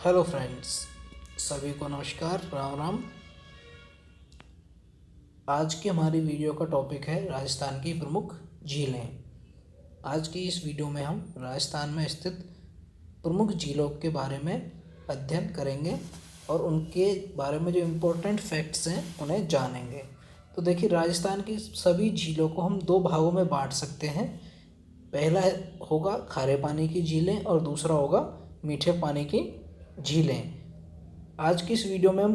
Hello friends, सभी को नमस्कार, राम राम। आज की हमारी वीडियो का टॉपिक है राजस्थान की प्रमुख झीलें। आज की इस वीडियो में हम राजस्थान में स्थित प्रमुख झीलों के बारे में अध्ययन करेंगे और उनके बारे में जो इम्पोर्टेंट फैक्ट्स हैं उन्हें जानेंगे। तो देखिए, राजस्थान की सभी झीलों को हम दो भागों में बांट सकते हैं। पहला होगा खारे पानी की झीलें और दूसरा होगा मीठे पानी की झीलें। आज की इस वीडियो में हम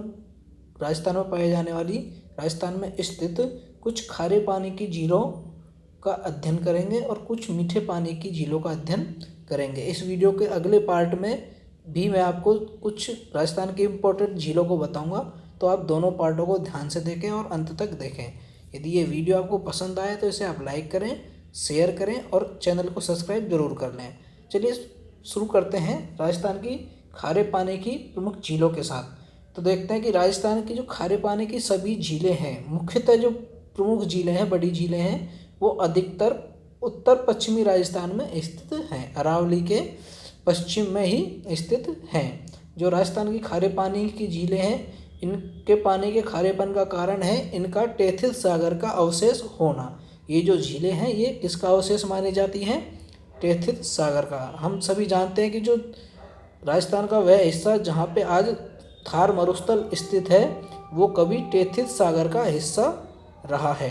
राजस्थान में पाए जाने वाली राजस्थान में स्थित कुछ खारे पानी की झीलों का अध्ययन करेंगे और कुछ मीठे पानी की झीलों का अध्ययन करेंगे। इस वीडियो के अगले पार्ट में भी मैं आपको कुछ राजस्थान की इम्पोर्टेंट झीलों को बताऊंगा, तो आप दोनों पार्टों को ध्यान से देखें और अंत तक देखें। यदि ये वीडियो आपको पसंद आए तो इसे आप लाइक करें, शेयर करें और चैनल को सब्सक्राइब जरूर कर लें। चलिए शुरू करते हैं राजस्थान की खारे पानी की प्रमुख झीलों के साथ। तो देखते हैं कि राजस्थान की जो खारे पानी की सभी झीलें हैं, मुख्यतः जो प्रमुख झीलें हैं, बड़ी झीलें हैं, वो अधिकतर उत्तर पश्चिमी राजस्थान में स्थित हैं, अरावली के पश्चिम में ही स्थित हैं। जो राजस्थान की खारे पानी की झीलें हैं, इनके पानी के खारेपन का कारण है इनका टेथिस सागर का अवशेष होना। ये जो झीलें हैं ये किसका अवशेष मानी जाती हैं? टेथिस सागर का। हम सभी जानते हैं कि जो राजस्थान का वह हिस्सा जहाँ पे आज थार मरुस्थल स्थित है वो कभी टेथिस सागर का हिस्सा रहा है।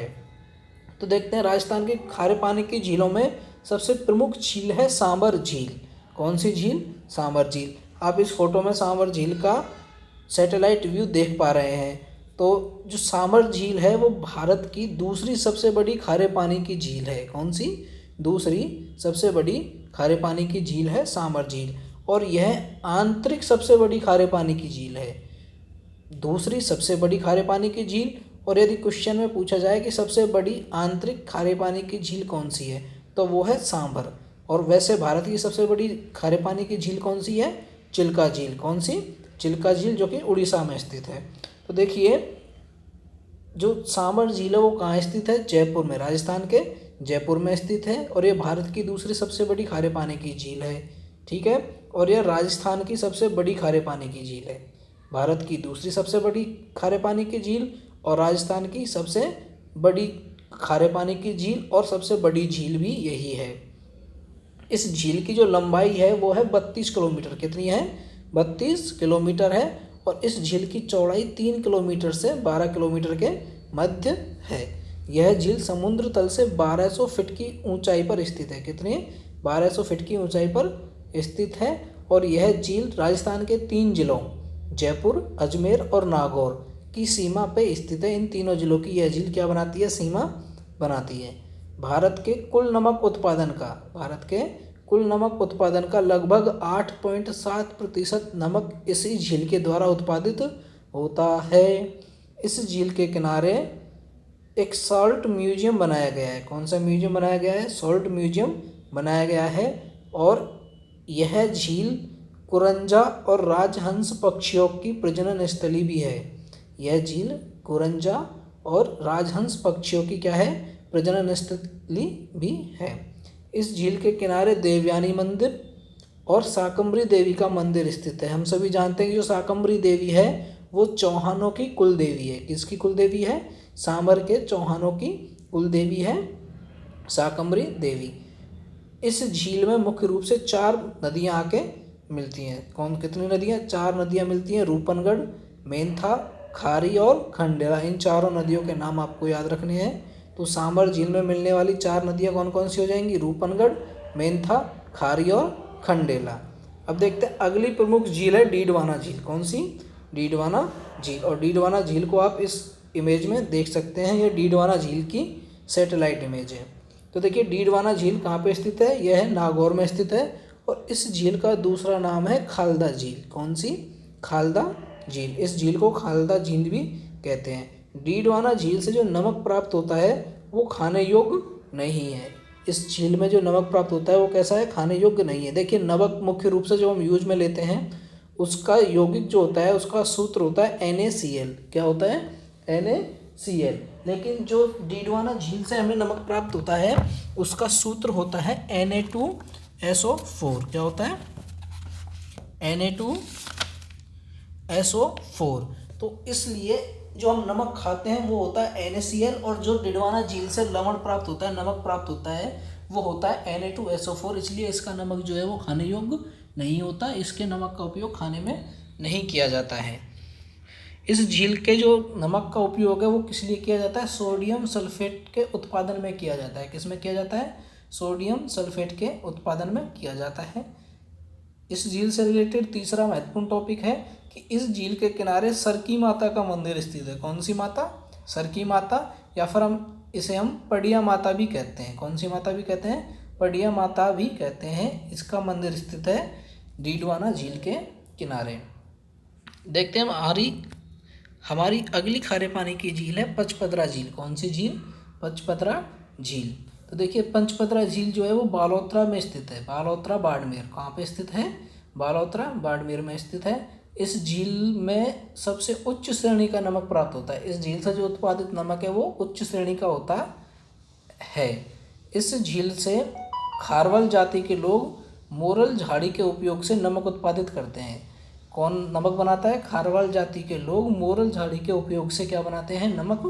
तो देखते हैं राजस्थान की खारे पानी की झीलों में सबसे प्रमुख झील है सांबर झील। कौन सी झील? सांबर झील। आप इस फोटो में सांबर झील का सैटेलाइट व्यू देख पा रहे हैं। तो जो सांबर झील है वो भारत की दूसरी सबसे बड़ी खारे पानी की झील है। कौन सी? दूसरी सबसे बड़ी खारे पानी की झील है सांबर झील, और यह आंतरिक सबसे बड़ी खारे पानी की झील है, दूसरी सबसे बड़ी खारे पानी की झील। और यदि क्वेश्चन में पूछा जाए कि सबसे बड़ी आंतरिक खारे पानी की झील कौन सी है, तो वो है सांभर। और वैसे भारत की सबसे बड़ी खारे पानी की झील कौन सी है? चिल्का झील। कौन सी? चिल्का झील, जो कि उड़ीसा में स्थित है। तो देखिए, जो सांभर झील है वो कहाँ स्थित है? जयपुर में, राजस्थान के जयपुर में स्थित है, और ये भारत की दूसरी सबसे बड़ी खारे पानी की झील है। ठीक है, और यह राजस्थान की सबसे बड़ी खारे पानी की झील है। भारत की दूसरी सबसे बड़ी खारे पानी की झील और राजस्थान की सबसे बड़ी खारे पानी की झील, और सबसे बड़ी झील भी यही है। इस झील की जो लंबाई है वो है 32 किलोमीटर। कितनी है? 32 किलोमीटर है। और इस झील की चौड़ाई 3 किलोमीटर से 12 किलोमीटर के मध्य है। यह झील समुद्र तल से 1200 फीट की ऊंचाई पर स्थित है। कितनी? 1200 फीट की ऊंचाई पर स्थित है। और यह झील राजस्थान के 3 जिलों जयपुर, अजमेर और नागौर की सीमा पे स्थित है। इन तीनों जिलों की यह झील क्या बनाती है? सीमा बनाती है। भारत के कुल नमक उत्पादन का लगभग 8.7% नमक इसी झील के द्वारा उत्पादित होता है। इस झील के किनारे एक सॉल्ट म्यूजियम बनाया गया है। कौन सा म्यूजियम बनाया गया है? सॉल्ट म्यूजियम बनाया गया है। और यह झील कुरंजा और राजहंस पक्षियों की प्रजनन स्थली भी है। यह झील कुरंजा और राजहंस पक्षियों की क्या है? प्रजनन स्थली भी है। इस झील के किनारे देवयानी मंदिर और शाकंभरी देवी का मंदिर स्थित है। हम सभी जानते हैं कि जो शाकंभरी देवी है वो चौहानों की कुल देवी है। किसकी कुल देवी है? सांबर के चौहानों की कुल देवी है शाकंभरी देवी। इस झील में मुख्य रूप से 4 नदियां आके मिलती हैं। कितनी नदियां? 4 नदियां मिलती हैं। रूपनगढ़, मेंथा, खारी और खंडेला। इन चारों नदियों के नाम आपको याद रखने हैं। तो सांबर झील में मिलने वाली 4 नदियां कौन कौन सी हो जाएंगी? रूपनगढ़, मेंथा, खारी और खंडेला। अब देखते हैं अगली प्रमुख झील है डीडवाना झील। कौन सी? डीडवाना झील। और डीडवाना झील को आप इस इमेज में देख सकते हैं। यह डीडवाना झील की सैटेलाइट इमेज है। तो देखिए, डीडवाना झील कहाँ पे स्थित है? यह है नागौर में स्थित है। और इस झील का दूसरा नाम है खालदा झील। कौन सी? खालदा झील। इस झील को खालदा झील भी कहते हैं। डीडवाना झील से जो नमक प्राप्त होता है वो खाने योग्य नहीं है। इस झील में जो नमक प्राप्त होता है वो कैसा है? खाने योग्य नहीं है। देखिए, नमक मुख्य रूप से जो हम यूज में लेते हैं उसका यौगिक जो होता है उसका सूत्र होता है NaCl। क्या होता है? NaCl। लेकिन जो डीडवाना झील से हमें नमक प्राप्त होता है उसका सूत्र होता है Na2SO4। क्या होता है? Na2 SO4। तो इसलिए जो हम नमक खाते हैं वो होता है NaCl, और जो डिडवाना झील से लवण प्राप्त होता है, नमक प्राप्त होता है, वो होता है Na2SO4। इसलिए इसका नमक जो है वो खाने योग्य नहीं होता, इसके नमक का उपयोग खाने में नहीं किया जाता है। इस झील के जो नमक का उपयोग है वो किस लिए किया जाता है? सोडियम सल्फेट के उत्पादन में किया जाता है। किस में किया जाता है? सोडियम सल्फेट के उत्पादन में किया जाता है। इस झील से रिलेटेड तीसरा महत्वपूर्ण टॉपिक है कि इस झील के किनारे सरकी माता का मंदिर स्थित है। कौन सी माता? सरकी माता, या फिर हम पड़िया माता भी कहते हैं। कौन सी माता भी कहते हैं? पड़िया माता भी कहते हैं। इसका मंदिर स्थित है डीडवाना झील के किनारे। देखते हैं हमारी अगली खारे पानी की झील है पचपदरा झील। कौन सी झील? पचपदरा झील। तो देखिए पचपदरा झील जो है वो बालोतरा में स्थित है। बालोतरा बाड़मेर। कहाँ पे स्थित है? बालोतरा बाड़मेर में स्थित है। इस झील में सबसे उच्च श्रेणी का नमक प्राप्त होता है। इस झील से जो उत्पादित नमक है वो उच्च श्रेणी का होता है। इस झील से खारवल जाति के लोग मोरल झाड़ी के उपयोग से नमक उत्पादित करते हैं। कौन नमक बनाता है? खारवल जाति के लोग मोरल झाड़ी के उपयोग से क्या बनाते हैं? नमक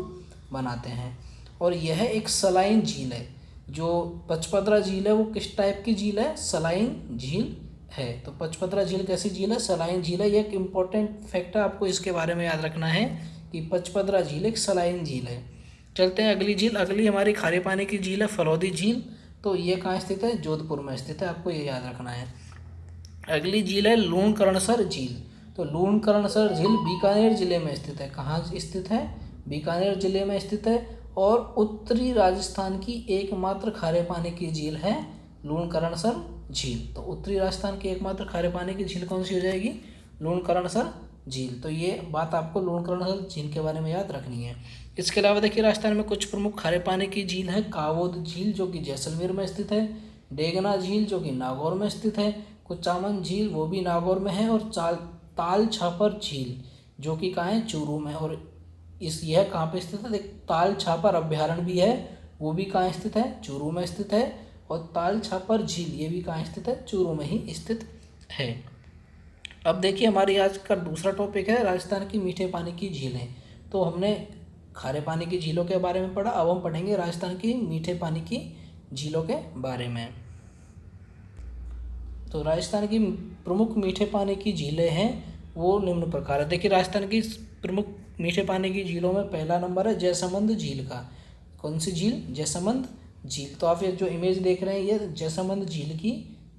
बनाते हैं। और यह एक सलाइन झील है। जो पचपदरा झील है वो किस टाइप की झील है? सलाइन झील है। तो पचपदरा झील कैसी झील है? सलाइन झील है। ये एक इम्पॉर्टेंट फैक्ट है, आपको इसके बारे में याद रखना है कि पचपदरा झील एक सलाइन झील है। चलते हैं अगली झील। अगली हमारी खारे पानी की झील है फलौदी झील। तो ये कहाँ स्थित है? जोधपुर में स्थित है, आपको ये याद रखना है। अगली झील है लूणकरणसर झील। तो लूणकरणसर झील बीकानेर जिले में स्थित है। कहाँ स्थित है? बीकानेर जिले में स्थित है। और उत्तरी राजस्थान की एकमात्र खारे पानी की झील है लूणकरणसर झील। तो उत्तरी राजस्थान की एकमात्र खारे पानी की झील कौन सी हो जाएगी? लूणकरणसर झील। तो ये बात आपको लूणकरणसर झील के बारे में याद रखनी है। इसके अलावा देखिए राजस्थान में कुछ प्रमुख खारे पानी की झील है। कावोद झील जो कि जैसलमेर में स्थित है, डेगना झील जो कि नागौर में स्थित है, कुचामन झील वो भी नागौर में है, और ताल छापर झील जो कि कहाँ है? चूरू में। और यह कहाँ पे स्थित है? ताल छापर अभ्यारण्य भी है, वो भी कहाँ स्थित है? चूरू में स्थित है। और ताल छापर झील ये भी कहाँ स्थित है? चूरू में ही स्थित है। अब देखिए हमारी आज का दूसरा टॉपिक है राजस्थान की मीठे पानी की झीलें। तो हमने खारे पानी की झीलों के बारे में पढ़ा, अब हम पढ़ेंगे राजस्थान की मीठे पानी की झीलों के बारे में। तो राजस्थान की प्रमुख मीठे पानी की झीलें हैं वो निम्न प्रकार है। देखिए राजस्थान की प्रमुख मीठे पानी की झीलों में पहला नंबर है जयसमंद झील का। कौन सी झील? जयसमंद झील। तो आप ये जो इमेज देख रहे हैं ये जयसमंद झील की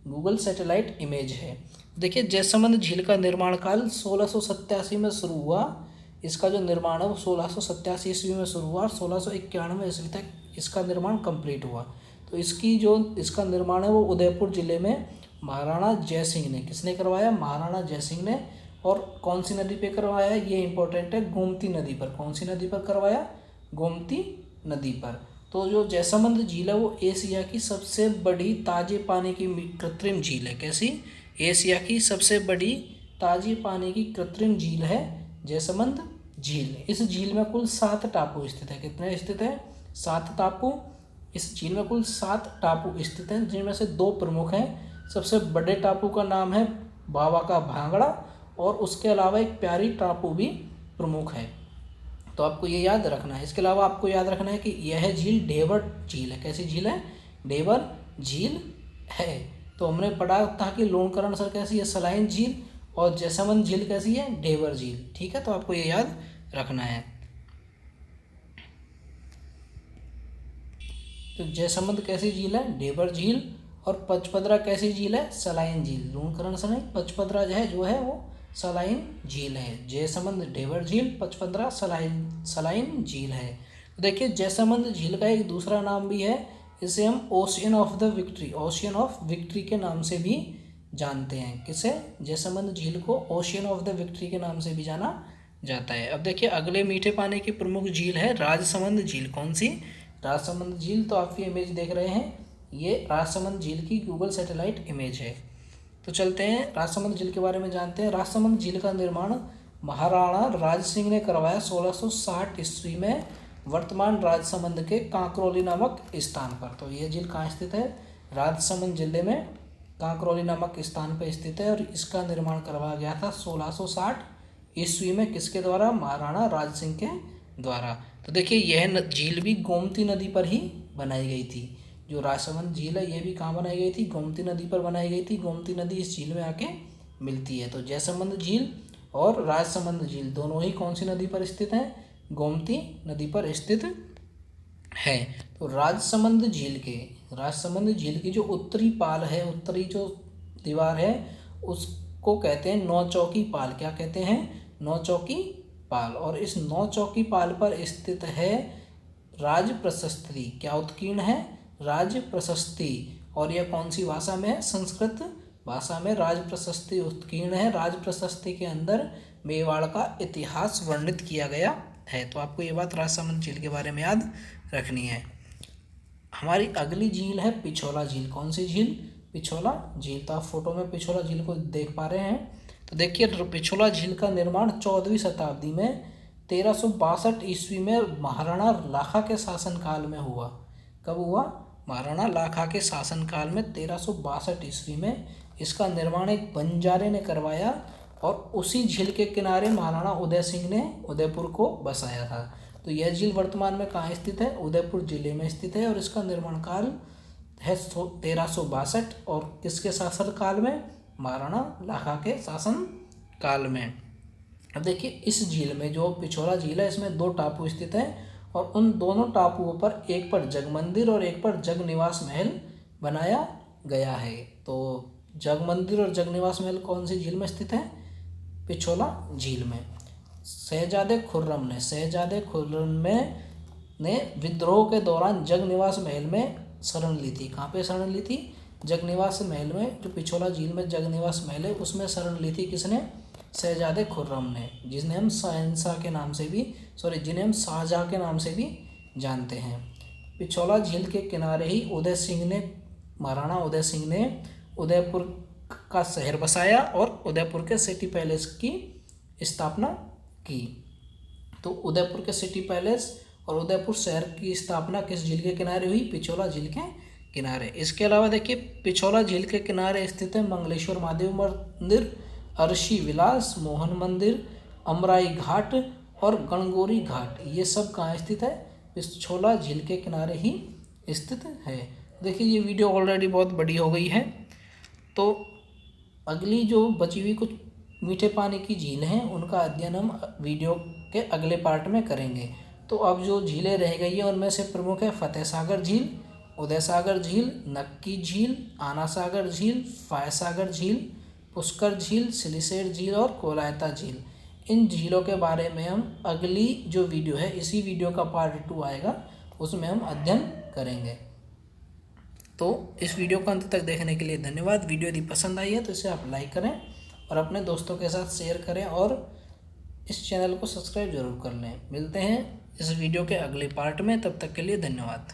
गूगल सैटेलाइट इमेज है। देखिए जयसमंद झील का निर्माण काल 1687 में शुरू हुआ। इसका जो निर्माण है वो 1687 ईस्वी में शुरू हुआ और 1691 ईस्वी तक इसका निर्माण कंप्लीट हुआ। तो इसका निर्माण है वो उदयपुर जिले में महाराणा जयसिंह ने, किसने करवाया? महाराणा जयसिंह ने। और कौन सी नदी पे करवाया? ये इंपॉर्टेंट है, गोमती नदी पर। कौन सी नदी पर करवाया? गोमती नदी पर। तो जो जयसमंद झील है वो एशिया की सबसे बड़ी ताजे पानी की कृत्रिम झील है। कैसी? एशिया की सबसे बड़ी ताजे पानी की कृत्रिम झील है जयसमंद झील। इस झील में कुल 7 टापू स्थित है। कितने स्थित है? 7 टापू। इस झील में कुल 7 टापू स्थित हैं, जिनमें से 2 प्रमुख हैं। सबसे बड़े टापू का नाम है बाबा का भांगड़ा, और उसके अलावा एक प्यारी टापू भी प्रमुख है। तो आपको ये याद रखना है। इसके अलावा आपको याद रखना है कि यह झील ढेबर झील है। कैसी झील है? ढेबर झील है। तो हमने पढ़ा था कि लूणकरणसर कैसी है? सलाइन झील। और जयसमंद झील कैसी है? ढेबर झील। ठीक है, तो आपको ये याद रखना है। तो जयसमंद कैसी झील है? ढेबर झील। और पचपदरा कैसी झील है? सलाइन झील। लूणकरणसर नहीं, पचपदरा जो है वो सलाइन झील है। जयसमंद ढेबर झील, पचपदरा सलाइन झील है। तो देखिए जयसमंद झील का एक दूसरा नाम भी है, इसे हम ocean of the victory, ocean of victory के नाम से भी जानते हैं। किसे? जयसमंद झील को ओशियन ऑफ द विक्ट्री के नाम से भी जाना जाता है। अब देखिए अगले मीठे पानी की प्रमुख झील है राजसमंद झील। कौन सी? राजसमंद झील। तो आप ये इमेज देख रहे हैं, ये राजसमंद झील की गूगल सैटेलाइट इमेज है। तो चलते हैं राजसमंद झील के बारे में जानते हैं। राजसमंद झील का निर्माण महाराणा राज सिंह ने करवाया 1660 ईस्वी में वर्तमान राजसमंद के कांकरोली नामक स्थान पर। तो ये झील कहाँ स्थित है? राजसमंद जिले में कांकरोली नामक स्थान पर स्थित है, और इसका निर्माण करवाया गया था 1660 ईस्वी में किसके द्वारा? महाराणा राज सिंह के द्वारा। तो देखिए यह झील भी गोमती नदी पर ही बनाई गई थी। जो राजसमंद झील है ये भी कहाँ बनाई गई थी? गोमती नदी पर बनाई गई थी। गोमती नदी इस झील में आके मिलती है। तो जयसमंद झील और राजसमंद झील दोनों ही कौन सी नदी पर स्थित हैं? गोमती नदी पर स्थित है। तो राजसमंद झील की जो उत्तरी पाल है, उत्तरी जो दीवार है, उसको कहते हैं नौ चौकी पाल। क्या कहते हैं? नौ चौकी पाल। और इस नौ चौकी पाल पर स्थित है राज प्रशस्ति। क्या उत्कीर्ण है? राज प्रशस्ति। और यह कौन सी भाषा में है? संस्कृत भाषा में राज प्रशस्ति उत्कीर्ण है। राज प्रशस्ति के अंदर मेवाड़ का इतिहास वर्णित किया गया है। तो आपको ये बात राजसमंद झील के बारे में याद रखनी है। हमारी अगली झील है पिछोला झील। कौन सी झील? पिछोला झील। तो आप फोटो में पिछोला झील को देख पा रहे हैं। तो देखिए पिछोला झील का निर्माण 14वीं शताब्दी में 1362 ईस्वी में महाराणा लाखा के शासनकाल में हुआ। कब हुआ? महाराणा लाखा के शासनकाल में 1362 ईस्वी में इसका निर्माण एक बंजारे ने करवाया और उसी झील के किनारे महाराणा उदय सिंह ने उदयपुर को बसाया था। तो यह झील वर्तमान में कहाँ स्थित है? उदयपुर जिले में स्थित है। और इसका निर्माण काल है 1362 और किसके शासन काल में? महाराणा लाखा के शासन काल में। अब देखिए इस झील में जो पिछोला झील है इसमें 2 टापू स्थित हैं और उन दोनों टापुओं पर एक पर जग मंदिर और एक पर जग निवास महल बनाया गया है। तो जग मंदिर और जग निवास महल कौन सी झील में स्थित है? पिछोला झील में। शहजादे खुर्रम ने विद्रोह के दौरान जग निवास महल में शरण ली थी। कहाँ पे शरण ली थी? जग निवास महल में। जो पिछोला झील में जग निवास महल है उसमें शरण ली थी किसने? शहजादे खुर्रम ने, जिन्हें हम शहंशाह के नाम से भी जानते हैं। पिछोला झील के किनारे ही महाराणा उदय सिंह ने उदयपुर का शहर बसाया और उदयपुर के सिटी पैलेस की स्थापना की। तो उदयपुर के सिटी पैलेस और उदयपुर शहर की स्थापना किस झील के किनारे हुई? पिछोला झील के किनारे। इसके अलावा देखिए पिछोला झील के किनारे स्थित है मंगलेश्वर महादेव मंदिर, अर्शी विलास, मोहन मंदिर, अमराई घाट और गणगौरी घाट। ये सब कहाँ स्थित है? पिछोला झील के किनारे ही स्थित है। देखिए ये वीडियो ऑलरेडी बहुत बड़ी हो गई है। तो अगली जो बची हुई कुछ मीठे पानी की झील हैं उनका अध्ययन हम वीडियो के अगले पार्ट में करेंगे। तो अब जो झीलें रह गई हैं उनमें से प्रमुख है फतेह सागर झील, उदय सागर झील, नक्की झील, आना सागर झील, फाय सागर झील, पुष्कर झील, सिलिसेर झील और कोलायता झील। इन झीलों के बारे में हम अगली जो वीडियो है, इसी वीडियो का पार्ट 2 आएगा, उसमें हम अध्ययन करेंगे। तो इस वीडियो को अंत तक देखने के लिए धन्यवाद। वीडियो यदि पसंद आई है तो इसे आप लाइक करें और अपने दोस्तों के साथ शेयर करें और इस चैनल को सब्सक्राइब जरूर कर लें। मिलते हैं इस वीडियो के अगले पार्ट में, तब तक के लिए धन्यवाद।